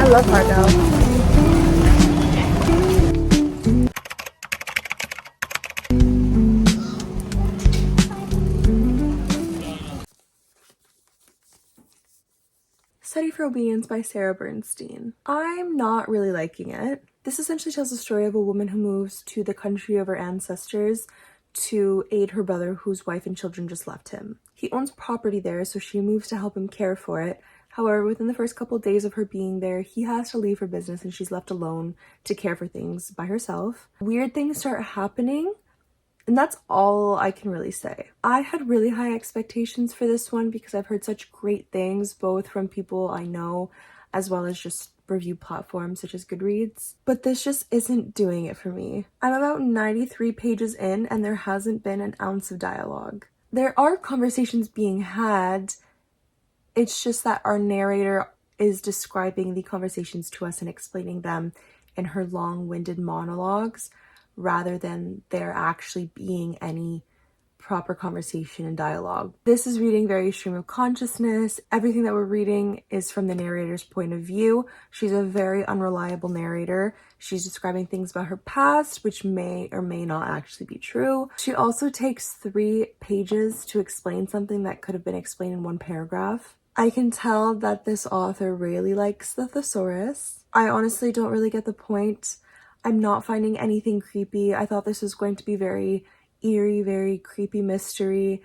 love hard now. Study for Obedience by Bernstein. I'm not really liking it. This essentially tells the story of a woman who moves to the country of her ancestors to aid her brother whose wife and children just left him. He owns property there, so she moves to help him care for it. However, within the first couple of days of her being there, he has to leave her business and she's left alone to care for things by herself. Weird things start happening, and that's all I can really say. I had really high expectations for this one because I've heard such great things, both from people I know as well as just review platforms such as Goodreads. But this just isn't doing it for me. I'm about 93 pages in and there hasn't been an ounce of dialogue. There are conversations being had. It's just that our narrator is describing the conversations to us and explaining them in her long-winded monologues, rather than there actually being any proper conversation and dialogue. This is reading very stream of consciousness. Everything that we're reading is from the narrator's point of view. She's a very unreliable narrator. She's describing things about her past, which may or may not actually be true. She also takes 3 pages to explain something that could have been explained in 1 paragraph. I can tell that this author really likes the thesaurus. I honestly don't really get the point. I'm not finding anything creepy. I thought this was going to be very eerie, very creepy mystery.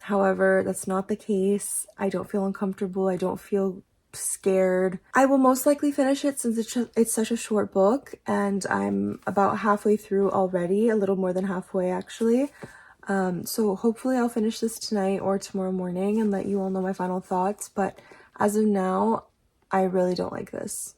However, that's not the case. I don't feel uncomfortable. I don't feel scared. I will most likely finish it since it's such a short book, and I'm about halfway through already, a little more than halfway actually. So hopefully I'll finish this tonight or tomorrow morning and let you all know my final thoughts. But as of now, I really don't like this.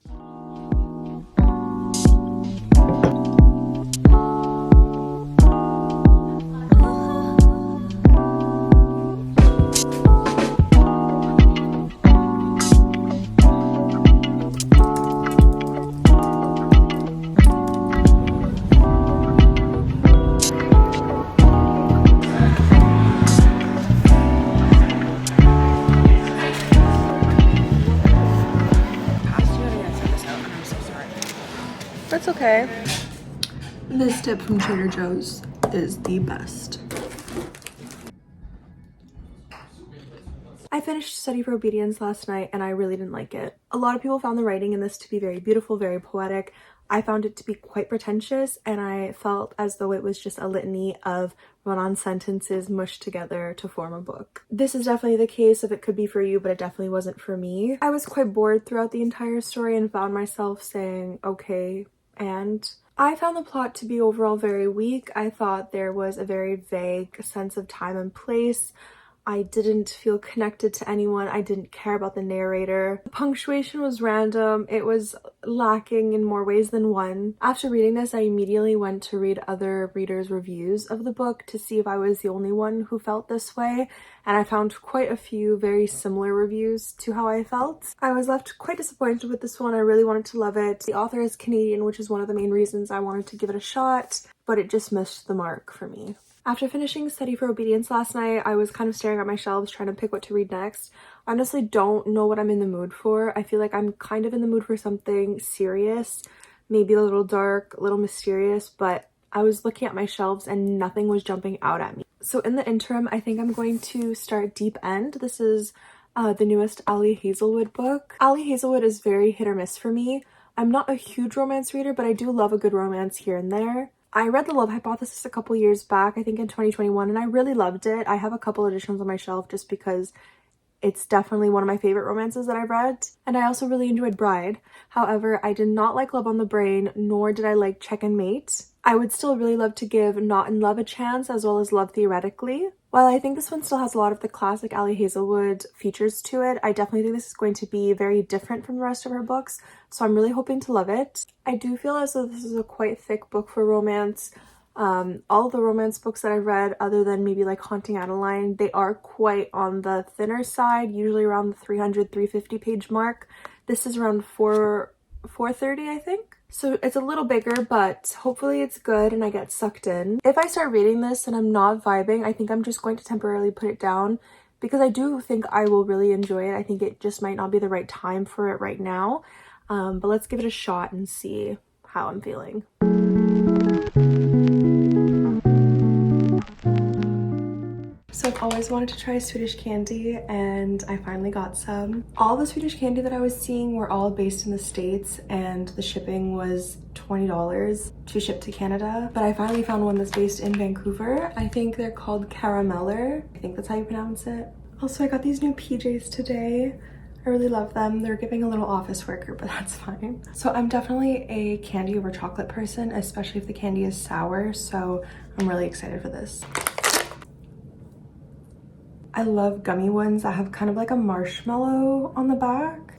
That's okay. This dip from Trader Joe's is the best. I finished Study for Obedience last night and I really didn't like it. A lot of people found the writing in this to be very beautiful, very poetic. I found it to be quite pretentious, and I felt as though it was just a litany of run-on sentences mushed together to form a book. This is definitely the case of it could be for you, but it definitely wasn't for me. I was quite bored throughout the entire story and found myself saying, okay, and I found the plot to be overall very weak. I thought there was a very vague sense of time and place. I didn't feel connected to anyone. I didn't care about the narrator. The punctuation was random. It was lacking in more ways than one. After reading this, I immediately went to read other readers' reviews of the book to see if I was the only one who felt this way, and I found quite a few very similar reviews to how I felt. I was left quite disappointed with this one. I really wanted to love it. The author is Canadian, which is one of the main reasons I wanted to give it a shot, but it just missed the mark for me. After finishing Study for Obedience last night, I was kind of staring at my shelves trying to pick what to read next. I honestly don't know what I'm in the mood for. I feel like I'm kind of in the mood for something serious, maybe a little dark, a little mysterious, but I was looking at my shelves and nothing was jumping out at me. So in the interim, I think I'm going to start Deep End. This is the newest Ali Hazelwood book. Ali Hazelwood is very hit or miss for me. I'm not a huge romance reader, but I do love a good romance here and there. I read The Love Hypothesis a couple years back, I think in 2021, and I really loved it. I have a couple editions on my shelf just because it's definitely one of my favorite romances that I've read. And I also really enjoyed Bride. However, I did not like Love on the Brain, nor did I like Check and Mate. I would still really love to give Not in Love a chance, as well as Love Theoretically. While I think this one still has a lot of the classic Ali Hazelwood features to it, I definitely think this is going to be very different from the rest of her books, so I'm really hoping to love it. I do feel as though this is a quite thick book for romance. All the romance books that I've read, other than maybe like Haunting Adeline, they are quite on the thinner side, usually around the 300-350 page mark. This is around 430, I think. So it's a little bigger, but hopefully it's good and I get sucked in. If I start reading this and I'm not vibing, I think I'm just going to temporarily put it down, because I do think I will really enjoy it. I think it just might not be the right time for it right now. but let's give it a shot and see how I'm feeling. So I've always wanted to try Swedish candy and I finally got some. All the Swedish candy that I was seeing were all based in the States and the shipping was $20 to ship to Canada. But I finally found one that's based in Vancouver. I think they're called Carameller. I think that's how you pronounce it. Also, I got these new PJs today. I really love them. They're giving a little office worker, but that's fine. So I'm definitely a candy over chocolate person, especially if the candy is sour. So I'm really excited for this. I love gummy ones that have kind of like a marshmallow on the back.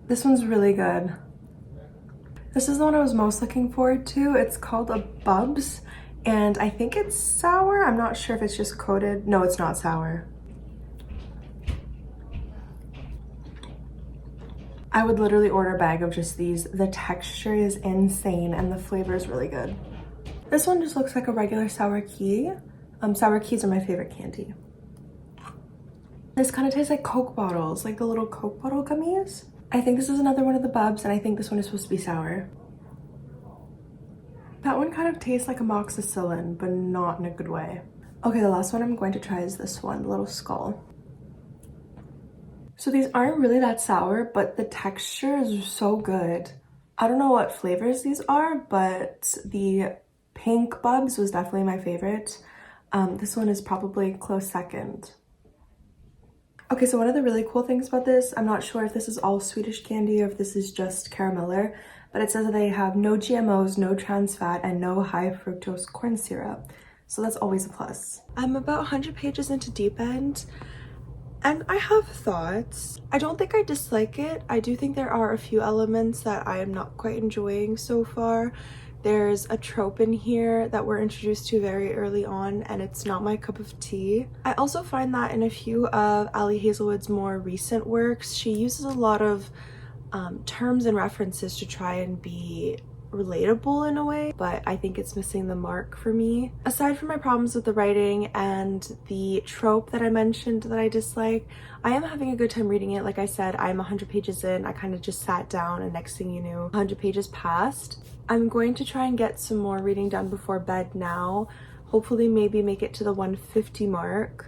This one's really good. This is the one I was most looking forward to. It's called a Bubs, and I think it's sour. I'm not sure if it's just coated. No, it's not sour. I would literally order a bag of just these. The texture is insane and the flavor is really good. This one just looks like a regular sour key. Sour keys are my favorite candy. This kind of tastes like Coke bottles, like the little Coke bottle gummies. I think this is another one of the Bubs, and I think this one is supposed to be sour. That one kind of tastes like amoxicillin, but not in a good way. Okay, the last one I'm going to try is this one, the little skull. So these aren't really that sour, but the texture is so good. I don't know what flavors these are, but the pink Bubs was definitely my favorite. This one is probably close second. Okay, so one of the really cool things about this, I'm not sure if this is all Swedish candy or if this is just Carameller, but it says that they have no GMOs, no trans fat, and no high fructose corn syrup. So that's always a plus. I'm about 100 pages into Deep End, and I have thoughts. I don't think I dislike it. I do think there are a few elements that I am not quite enjoying so far. There's a trope in here that we're introduced to very early on, and it's not my cup of tea. I also find that in a few of Ali Hazelwood's more recent works, she uses a lot of terms and references to try and be relatable in a way, but I think it's missing the mark for me. Aside from my problems with the writing and the trope that I mentioned that I dislike, I am having a good time reading it. Like I said, I'm 100 pages in. I kind of just sat down and next thing you knew, 100 pages passed. I'm going to try and get some more reading done before bed now. Hopefully maybe make it to the 150 mark.